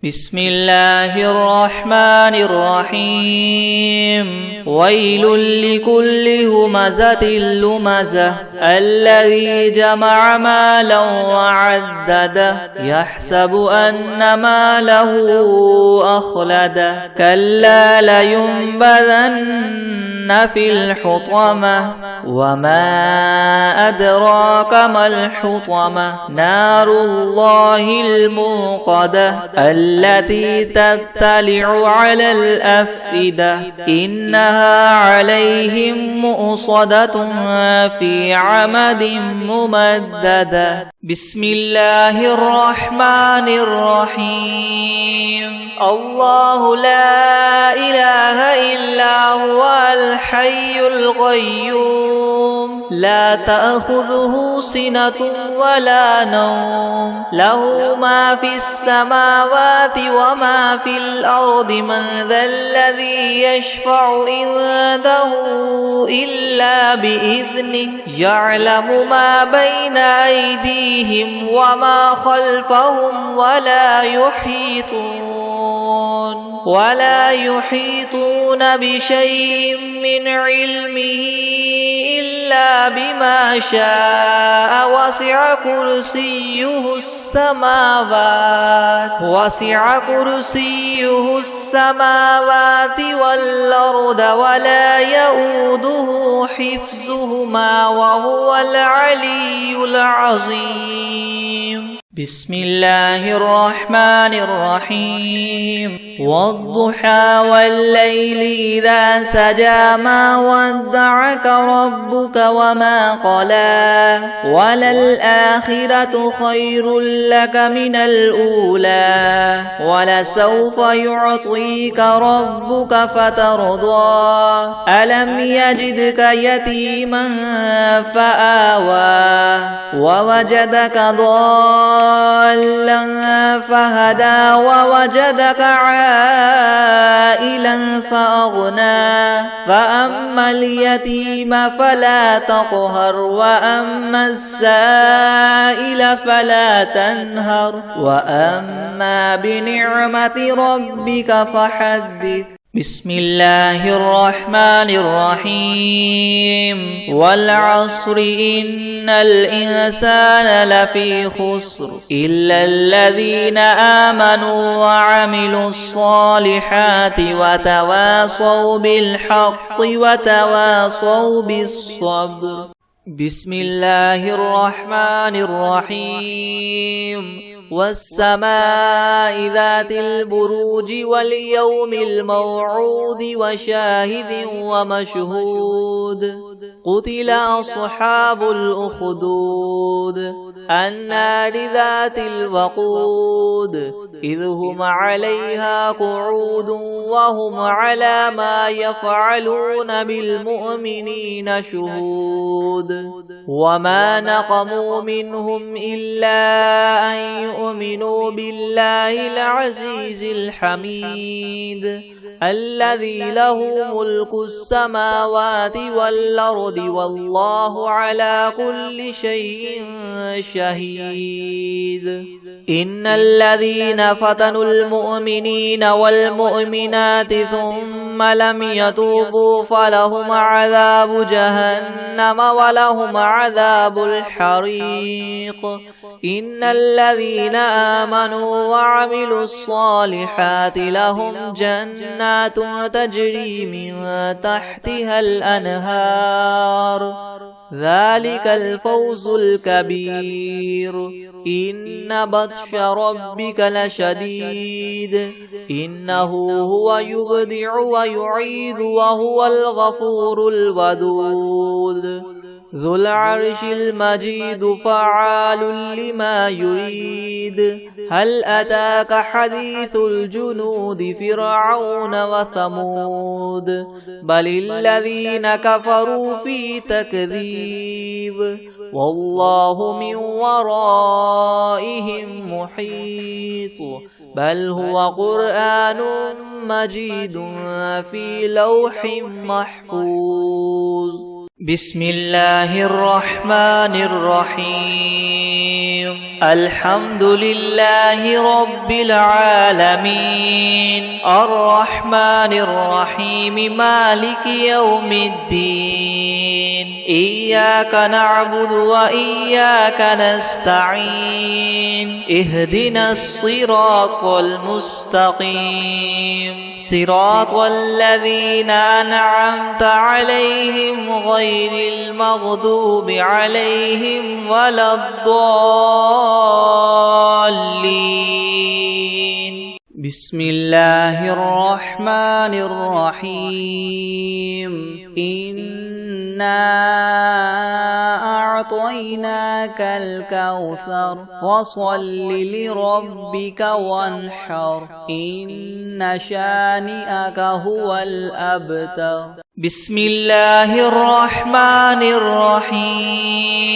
بسم الله الرحمن الرحيم ويل لكل همزة لمزة الذي جمع مالا وعدده يحسب أن ماله أخلده كلا لينبذن في الحطمة وما أدراك ما الحطمة نار الله الموقدة التي تطلع على الأفئدة إنها عليهم مؤصدة في عمد ممددة بسم الله الرحمن الرحيم الله لا إله إلا هو الحي القيوم لا تأخذه سنة ولا نوم له ما في السماوات وما في الأرض من ذا الذي يشفع عنده إلا بإذنه يعلم ما بين أيديهم وما خلفهم ولا يحيطون بشيء من علمه إلا بما شاء وسع كرسيه السماوات والأرض ولا يؤوده حفظهما وهو العلي العظيم بسم الله الرحمن الرحيم والضحى والليل إذا سجى ما ودعك ربك وما قلى وللآخرة خير لك من الأولى ولسوف يعطيك ربك فترضى ألم يجدك يتيما فآوى ووجدك ضالا فهدى ووجدك عائلا فأغنى فأما اليتيم فلا تقهر وأما السائل فلا تنهر وأما بنعمة ربك فحدث بسم الله الرحمن الرحيم والعصر إن الإنسان لفي خسر إلا الذين آمنوا وعملوا الصالحات وتواصوا بالحق وتواصوا بالصبر بسم الله الرحمن الرحيم والسماء ذات البروج واليوم الموعود وشاهد ومشهود قتل أصحاب الأخدود النار ذات الوقود إذ هم عليها قعود وهم على ما يفعلون بالمؤمنين شهود وما نقموا منهم إلا أن يؤمنوا بالله العزيز الحميد الذي له ملك السماوات والأرض والله على كل شيء شهيد إن الذين فتنوا المؤمنين والمؤمنات ثم لم يتوبوا فلهم عذاب جهنم ولهم عذاب الحريق إن الذين آمنوا وعملوا الصالحات لهم جنات تجري من تحتها الأنهار ذلك الفوز الكبير إن بطش ربك لشديد إنه هو يبدع ويعيد وهو الغفور الودود ذو العرش المجيد فعال لما يريد هل أتاك حديث الجنود فرعون وثمود بل الذين كفروا في تكذيب والله من ورائهم محيط بل هو قرآن مجيد في لوح محفوظ بسم الله الرحمن الرحيم الحمد لله رب العالمين الرحمن الرحيم مالك يوم الدين إياك نعبد وإياك نستعين اهدنا الصراط المستقيم صراط الذين أنعمت عليهم غير المغضوب عليهم ولا الضالين بسم الله الرحمن الرحيم إنا أعطيناك الكوثر فصل لربك وانحر إن شانئك هو الأبتر بسم الله الرحمن الرحيم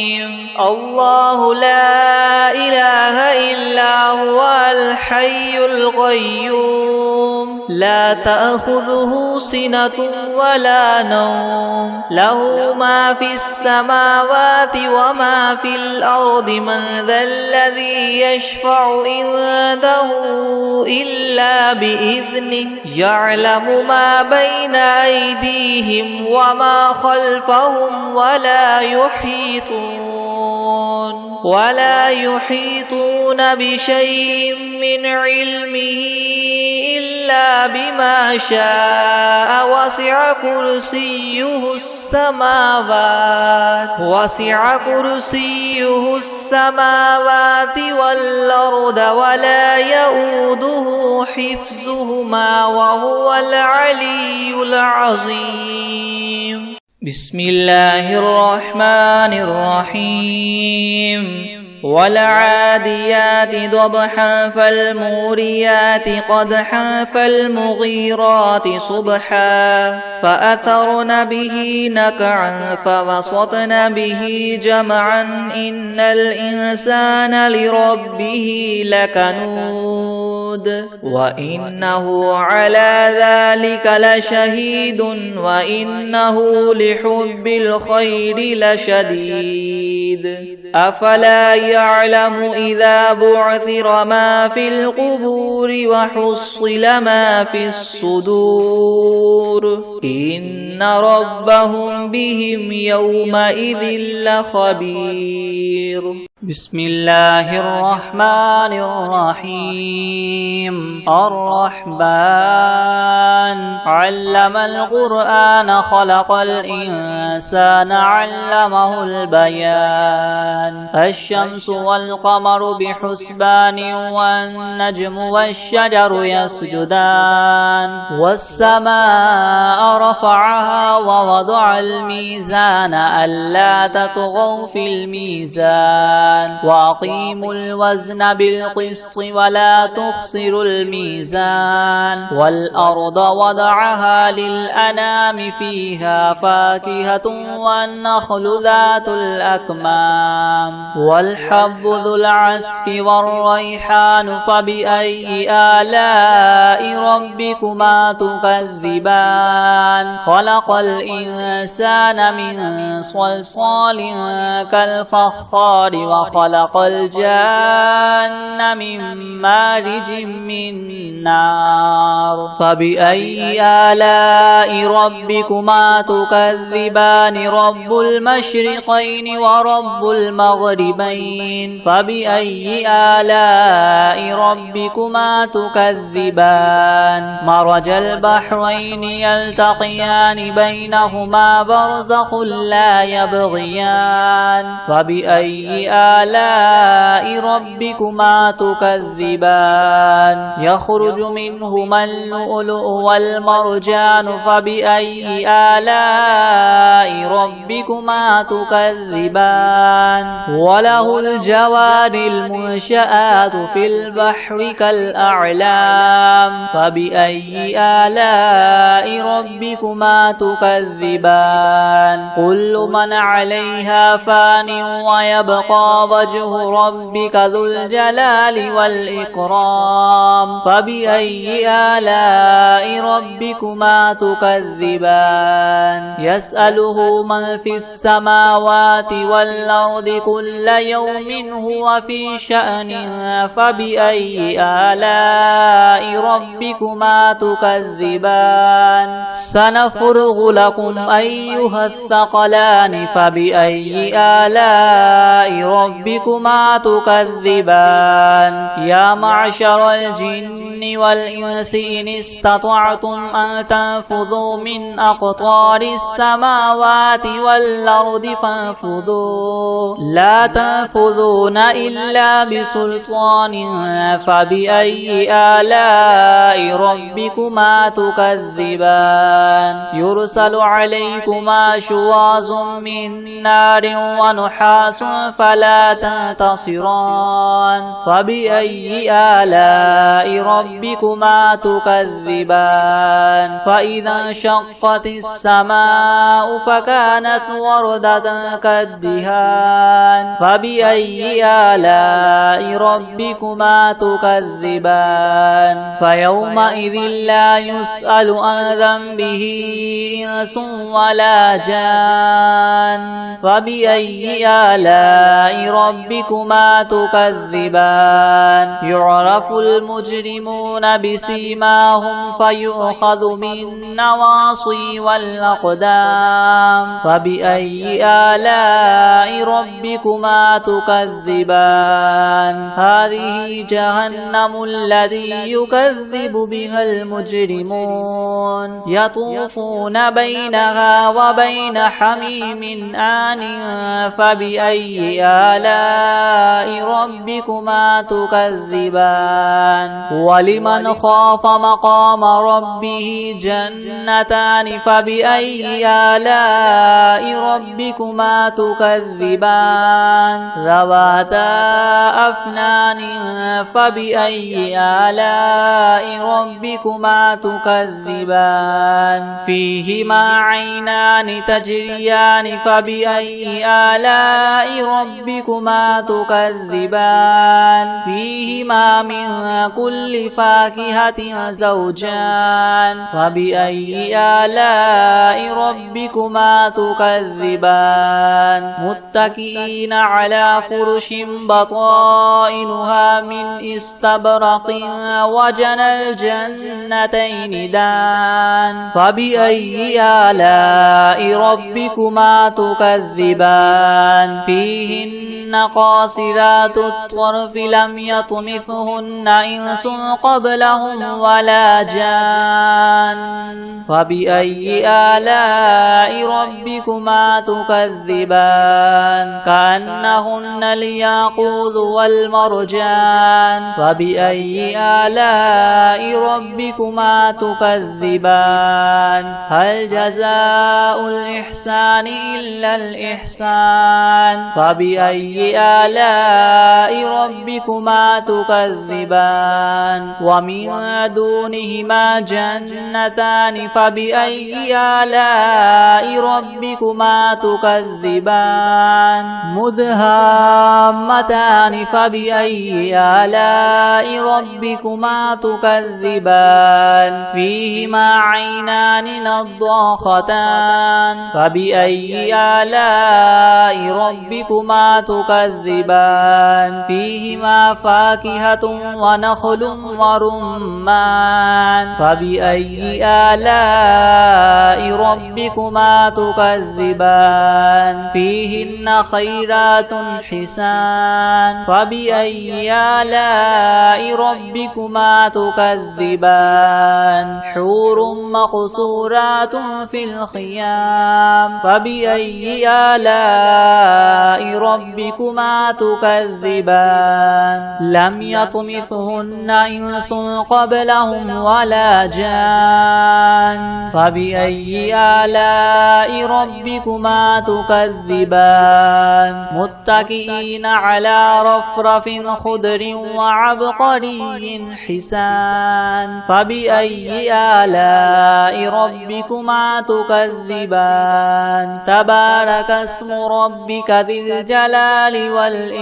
الله لا إله إلا هو الحي القيوم لا تأخذه سنة ولا نوم له ما في السماوات وما في الأرض من ذا الذي يشفع عنده إلا بإذنه يعلم ما بين أيديهم وما خلفهم ولا يحيطون بشيء من علمه إلا بما شاء وسع كرسيه السماوات والأرض ولا يؤوده حفظهما وهو العلي العظيم بسم الله الرحمن الرحيم والعاديات ضبحا فالموريات قدحا فالمغيرات صبحا فأثرن به نقعا فوسطن به جمعا إن الإنسان لربه لكنود وإنه على ذلك لشهيد وإنه لحب الخير لشديد أفلا يعلم إذا بعثر ما في القبور وحصل ما في الصدور إن ربهم بهم يومئذ لخبير بسم الله الرحمن الرحيم الرحمن علم القرآن خلق الإنسان علمه البيان الشمس والقمر بحسبان والنجم والشجر يسجدان والسماء رفعها ووضع الميزان ألا تطغوا في الميزان وأقيموا الوزن بالقسط ولا تخسروا الميزان والأرض وضعها للأنام فيها فاكهة والنخل ذات الأكمام والحب ذو العصف والريحان فبأي آلاء ربكما تكذبان خلق الإنسان من صلصال كالفخار وخلق الجان من مارج من نار فبأي آلاء ربكما تكذبان رب المشرقين ورب المغربين فبأي آلاء ربكما تكذبان مرج البحرين يلتقيان بينهما برزخ لا يبغيان فبأي آلاء ربكما تكذبان يخرج منهما اللؤلؤ والمرجان فبأي آلاء ربكما تكذبان وله الجوار المنشآت في البحر كالأعلام فبأي آلاء ربكما تكذبان كل من عليها فان ويبقى وجه ربك ذو الجلال والإكرام فبأي آلاء ربكما تكذبان يسأله من في السماوات والأرض كل يوم هو في شأن فبأي آلاء ربكما تكذبان سنفرغ لكم أيها الثقلان فبأي آلاء ربكما تكذبان يا معشر الجن والإنس إن استطعتم أن تنفذوا من أقطار السماوات والأرض فانفذوا لا تنفذون إلا بسلطان فبأي آلاء ربكما تكذبان يرسل عليكما شواظ من نار ونحاس فلا تنتصران فبأي آلاء ربكما تكذبان فإذا انشقت السماء فكانت وردة كالدهان فبأي آلاء ربكما تكذبان فيومئذ لا يسأل عن ذنبه إنس ولا جان فبأي آلاء ربكما تكذبان يعرف المجرمون بسيماهم فيؤخذ بالنواصي والأقدام فبأي آلاء ربكما تكذبان هذه جهنم الذي يكذب بها المجرمون يطوفون بينها وبين حميم آن فبأي آلاء ربكما تكذبان ولمن خاف مقام ربه جنتان فبأي آلاء ربكما تكذبان ذواتا أفنان فبأي آلاء ربكما تكذبان فيهما عينان تجريان فبأي آلاء ربكما تكذبان فيهما من كل فاكهة زوجان فبأي آلاء ربكما تكذبان متكئين على فرش بطائنها من استبرق وجنى الجنتين دان فبأي آلاء ربكما تكذبان فيهن قاصرات الطرف لم يطمثهن إنس قبلهم ولا جان فبأي آلاء ربكما تكذبان كأنهن الياقوت والمرجان فبأي آلاء ربكما تكذبان هل جزاء الإحسان إلا الإحسان فبأي آلاء ربكما تكذبان ومن دونهما جنتان فبأي آلاء ربكما تكذبان مدهامتان فبأي آلاء ربكما تكذبان فيهما عينان نضاختان فبأي آلاء ربكما تكذبان فيهما فاكهة ونخل ورمان فبأي آلاء ربكما تكذبان فيهن خيرات حسان فبأي آلاء ربكما تكذبان حور مقصورات في الخيام فبأي آلاء ربكما تكذبان لم يطمثهن إنس قبلهم ولا جان فبأي آلاء ربكما تكذبان متكئين على رفرف خضر وعبقري حسان فبأي آلاء ربكما تكذبان تبارك اسم ربك ذي الجلال الجلال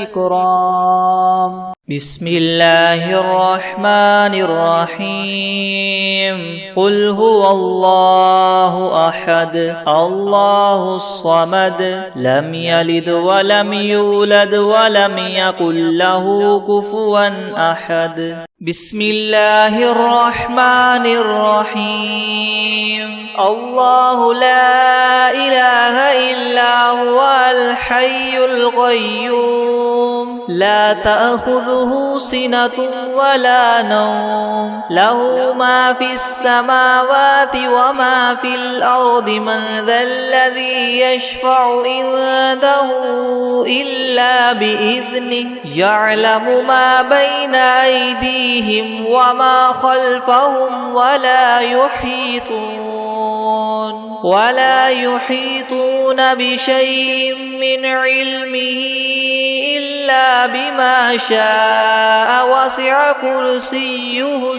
والإكرام. بسم الله الرحمن الرحيم. قل هو الله أحد الله الصمد لم يلد ولم يولد ولم يكن له كفوا أحد. بسم الله الرحمن الرحيم. الله لا إله إلا هو الحي القيوم لا تأخذه سنة ولا نوم له ما في السماوات وما في الأرض من ذا الذي يشفع عنده إلا بإذنه يعلم ما بين أيديهم وما خلفهم ولا يحيطون بشيء من علمه إلا بما شاء وسع كرسيه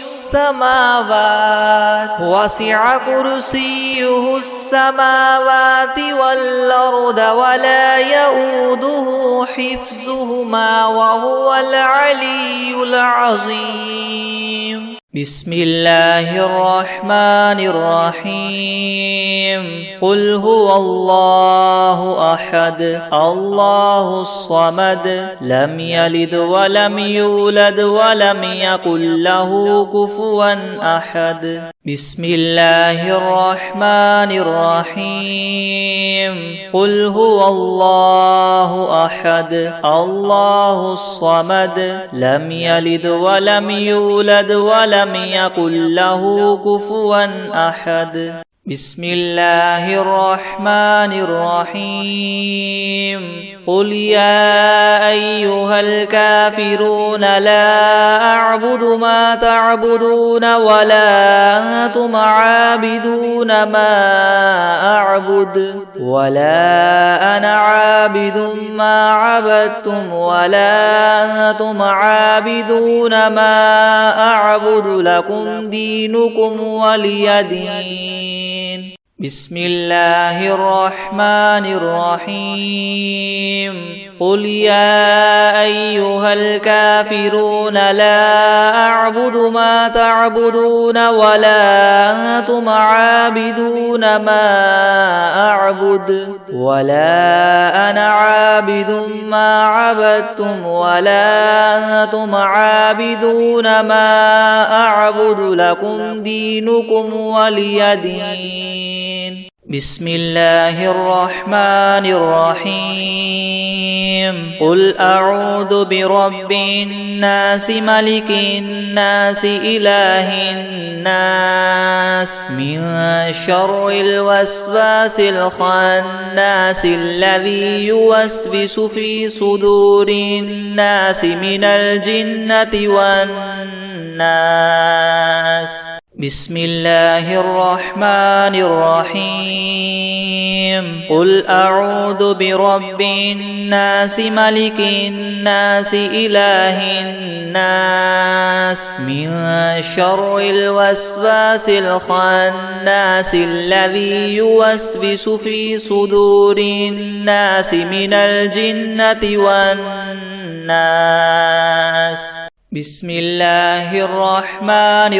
السماوات والأرض ولا يؤوده حفظهما وهو العلي العظيم. بسم الله الرحمن الرحيم. قل هو الله أحد الله الصمد لم يلد ولم يولد ولم يكن له كفوا أحد. بسم الله الرحمن الرحيم. قل هو الله أحد الله الصمد لم يلد ولم يولد ولم يكن له كفوا أحد. بسم الله الرحمن الرحيم. قل يا أيها الكافرون لا أعبد ما تعبدون ولا أنتم عابدون ما أعبد ولا أنا عابد ما عبدتم ولا أنتم عابدون ما أعبد لكم دينكم ولي دين. بسم الله الرحمن الرحيم. قل يا أيها الكافرون لا أعبد ما تعبدون ولا أنتم عابدون ما أعبد ولا أنا عابد ما عبدتم ولا أنتم عابدون ما أعبد لكم دينكم ولي دين. بسم الله الرحمن الرحيم. قل أعوذ برب الناس ملك الناس إله الناس من شر الوسواس الخناس الذي يوسوس في صدور الناس من الجنة والناس. بسم الله الرحمن الرحيم. قل أعوذ برب الناس ملك الناس إله الناس من شر الوسواس الخناس الذي يوسوس في صدور الناس من الجنة والناس. بسم الله الرحمن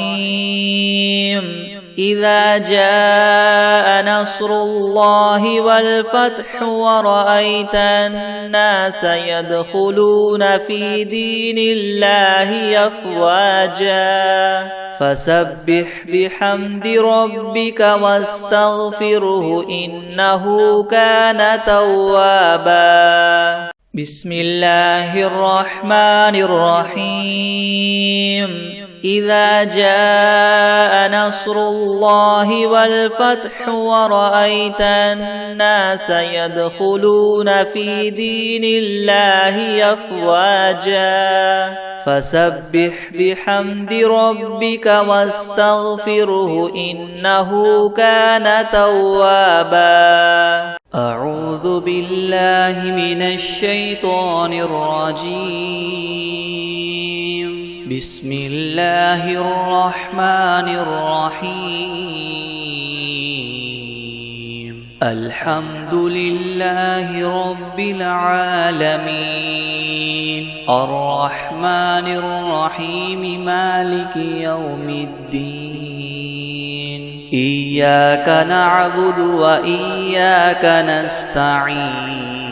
الرحيم. إذا جاء نصر الله والفتح ورأيت الناس يدخلون في دين الله أفواجا فسبح بحمد ربك واستغفره إنه كان توابا. بسم الله الرحمن الرحيم. إذا جاء نصر الله والفتح ورأيت الناس يدخلون في دين الله أفواجا فسبح بحمد ربك واستغفره إنه كان توابا. أعوذ بالله من الشيطان الرجيم. بسم الله الرحمن الرحيم. الحمد لله رب العالمين الرحمن الرحيم مالك يوم الدين إياك نعبد وإياك نستعين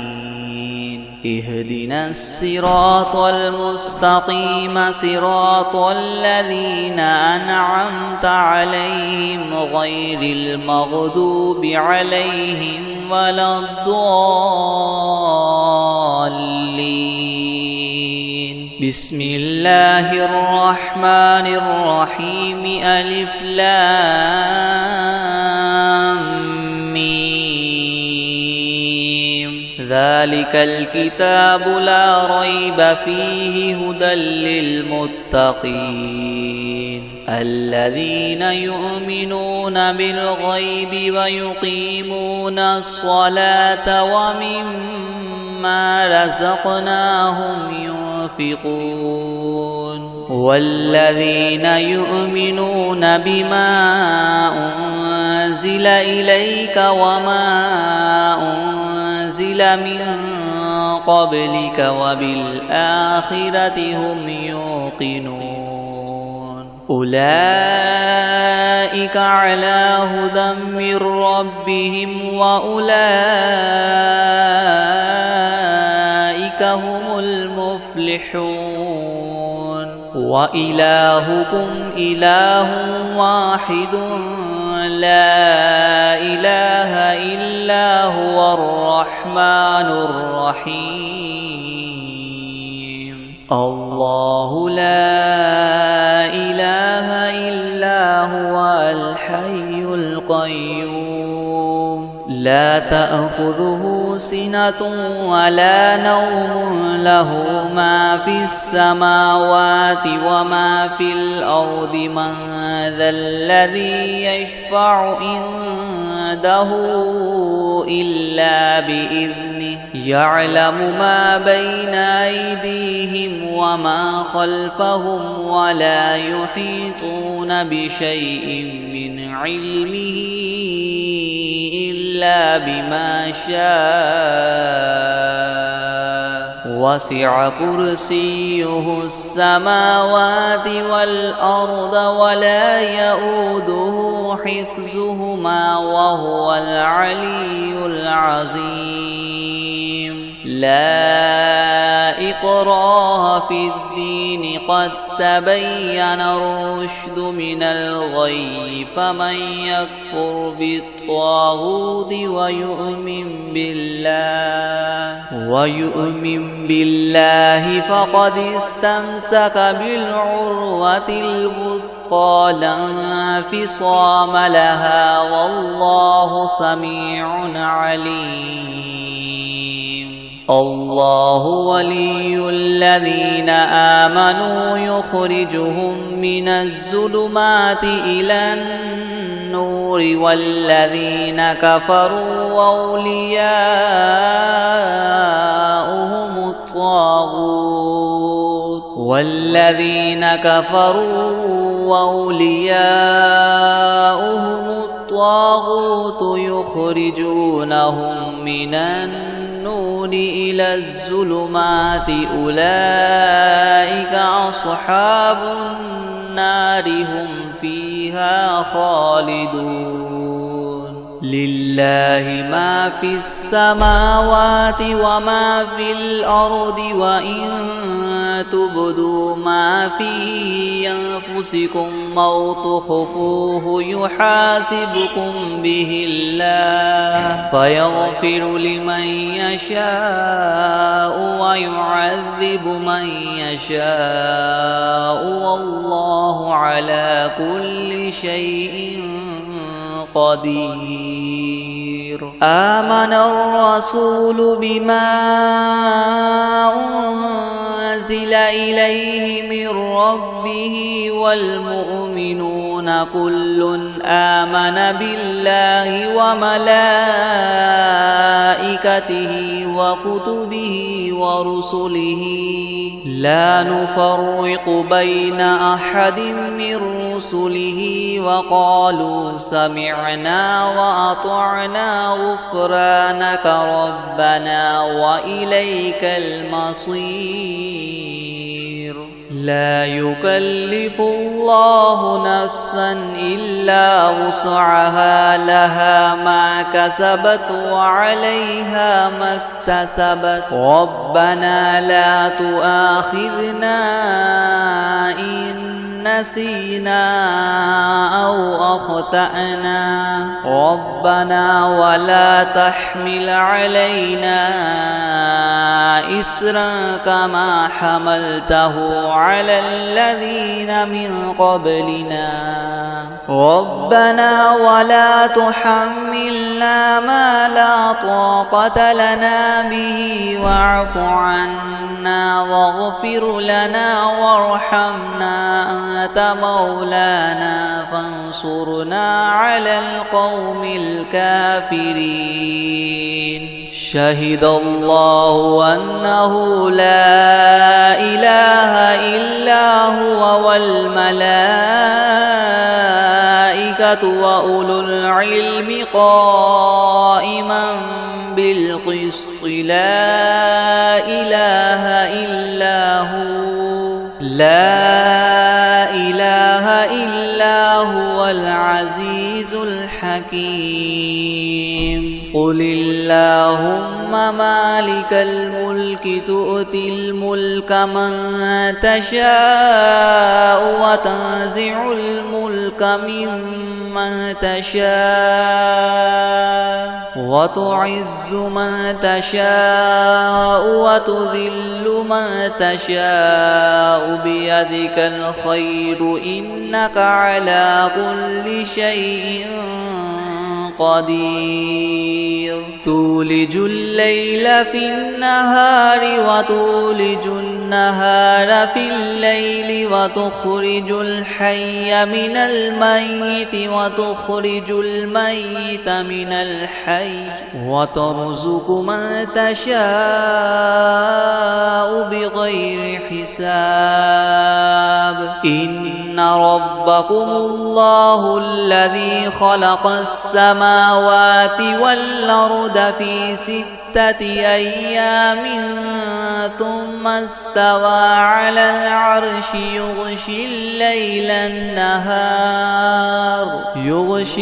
اهدنا الصراط المستقيم صراط الذين أنعمت عليهم غير المغضوب عليهم ولا الضالين بسم الله الرحمن الرحيم ألف لام ذلك الكتاب لا ريب فيه هدى للمتقين الذين يؤمنون بالغيب ويقيمون الصلاة ومما رزقناهم ينفقون والذين يؤمنون بما أنزل إليك وما أنزل من قبلك وبالآخرة هم يوقنون أولئك على هدى من ربهم وأولئك هم المفلحون وإلهكم إله واحد لا إله إلا هو الرحمن الرحيم الله لا إله إلا هو الحي القيوم لا تأخذه سنة ولا نوم له ما في السماوات وما في الأرض من ذا الذي يشفع عنده إلا بإذنه يعلم ما بين أيديهم وما خلفهم ولا يحيطون بشيء من علمه إلا بما شاء وسع كرسيه السماوات والأرض ولا يؤوده حفظهما وهو العلي العظيم لا إكراه في الدين قد تبين الرشد من الغي فمن يكفر بالطاغوت ويؤمن بالله فقد استمسك بالعروة الوثقى لا انفصام لها والله سميع عليم الله ولي الذين آمنوا يخرجهم من الظلمات إلى النور والذين كفروا أولياؤهم الطاغوت يخرجونهم من النور إلى الظلمات أولئك أصحاب النار هم فيها خالدون لله ما في السماوات وما في الأرض وإن تبدوا ما في أنفسكم أو تخفوه يحاسبكم به الله فيغفر لمن يشاء ويعذب من يشاء والله على كل شيء قدير آمن الرسول بما أنزل إليه من ربه والمؤمنون كل آمن بالله وملائكته وكتبه ورسله لا نفرق بين أحد من رسله وقالوا سمعنا وأطعنا غفرانك ربنا وإليك المصير. لا يكلف الله نفسا إلا وسعها لها ما كسبت وعليها ما اكتسبت ربنا لا تؤاخذنا إن نسينا أو أخطأنا ربنا ولا تحمل علينا إسرا كما حملته على الذين من قبلنا ربنا ولا تحملنا ما لا طاقة لنا به واعف عنا واغفر لنا وارحمنا أنت مولانا فانصرنا على القوم الكافرين. شهد الله أنه لا إله إلا هو والملائكة وأولو العلم قائما بالقسط لا إله إلا هو العزيز الحكيم. قل اللهم مالك الملك تؤتي الملك من تشاء وتنزع الملك ممن تشاء وتعز من تشاء وتذل من تشاء بيدك الخير إنك على كل شيء قدير. تولج الليل في النهار وتولج النهار في الليل وتخرج الحي من الميت وتخرج الميت من الحي وترزق من تشاء بغير حساب. إن ربكم الله الذي خلق السماوات والأرض في 6 أيام ثم استوى على العرش يغشي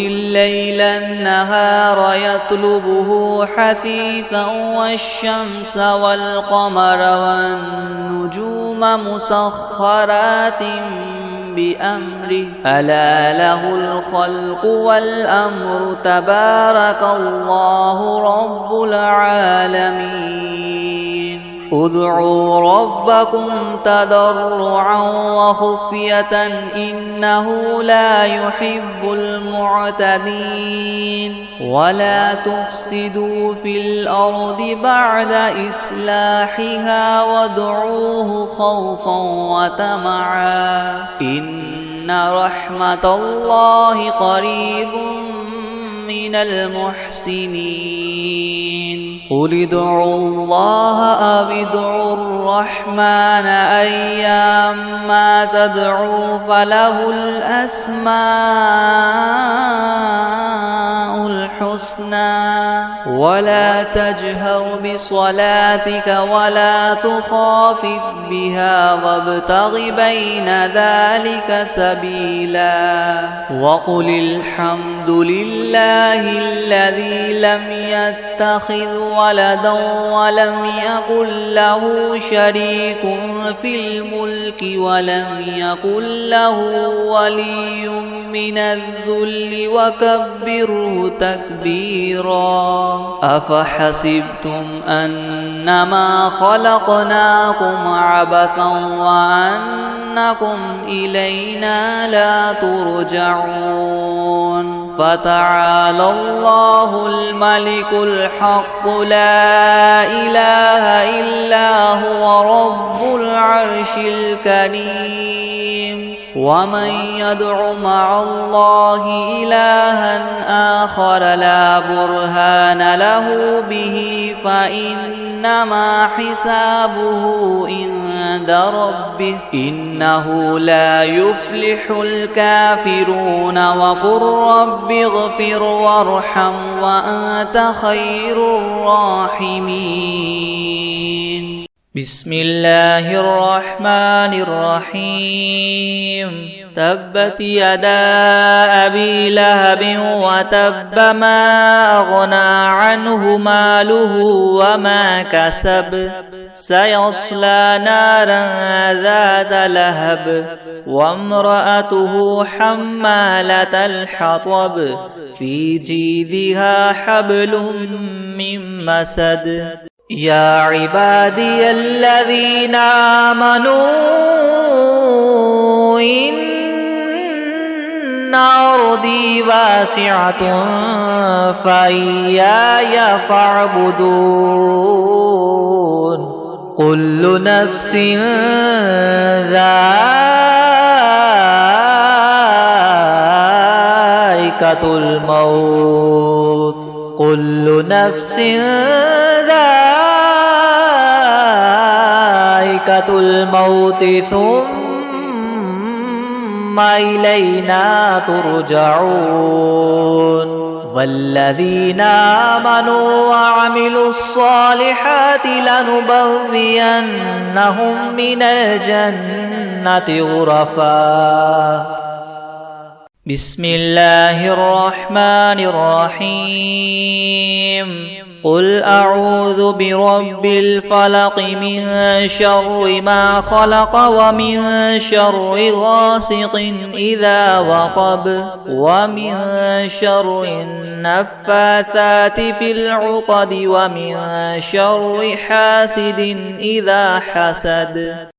الليل النهار يطلبه حثيثا والشمس والقمر والنجوم مسخرات بأمره ألا له الخلق والأمر تبارك الله رب العالمين. ادعوا ربكم تضرعا وخفية إنه لا يحب المعتدين. ولا تفسدوا في الأرض بعد إصلاحها وادعوه خوفا وطمعا إن رحمة الله قريب من المحسنين. قل ادعوا الله أو ادعوا الرحمن أيما تدعوا فله الأسماء الحسنى. ولا تجهر بصلاتك ولا تخافت بها وابتغ بين ذلك سبيلا. وقل الحمد لله الذي لم يتخذ ولدا ولم يكن له شريك في الملك ولم يكن له ولي من الذل وكبره تكبيرا. أفحسبتم أنما خلقناكم عبثا وأنكم إلينا لا ترجعون. فتعالى الله الملك الحق لا إله إلا هو رب العرش الكريم. ومن يدع مع الله إلها آخر لا برهان له به فإنما حسابه عند ربه إنه لا يفلح الكافرون وقل رب اغفر وارحم وأنت خير الراحمين. بسم الله الرحمن الرحيم. تبت يدا أبي لهب وتب ما أغنى عنه ماله وما كسب سيصلى نارا ذات لهب وامرأته حمالة الحطب في جيدها حبل من مسد. يا عبادي الذين آمنوا إن أرضي واسعة فإياي فاعبدون. كل نفس ذائقة الموت كل نفس ذائقة الموت ثم إلينا ترجعون. والذين آمنوا وعملوا الصالحات لنبوئنهم من الجنة غرفا. بسم الله الرحمن الرحيم. قل أعوذ برب الفلق من شر ما خلق ومن شر غاسق إذا وقب ومن شر النفاثات في العقد ومن شر حاسد إذا حسد.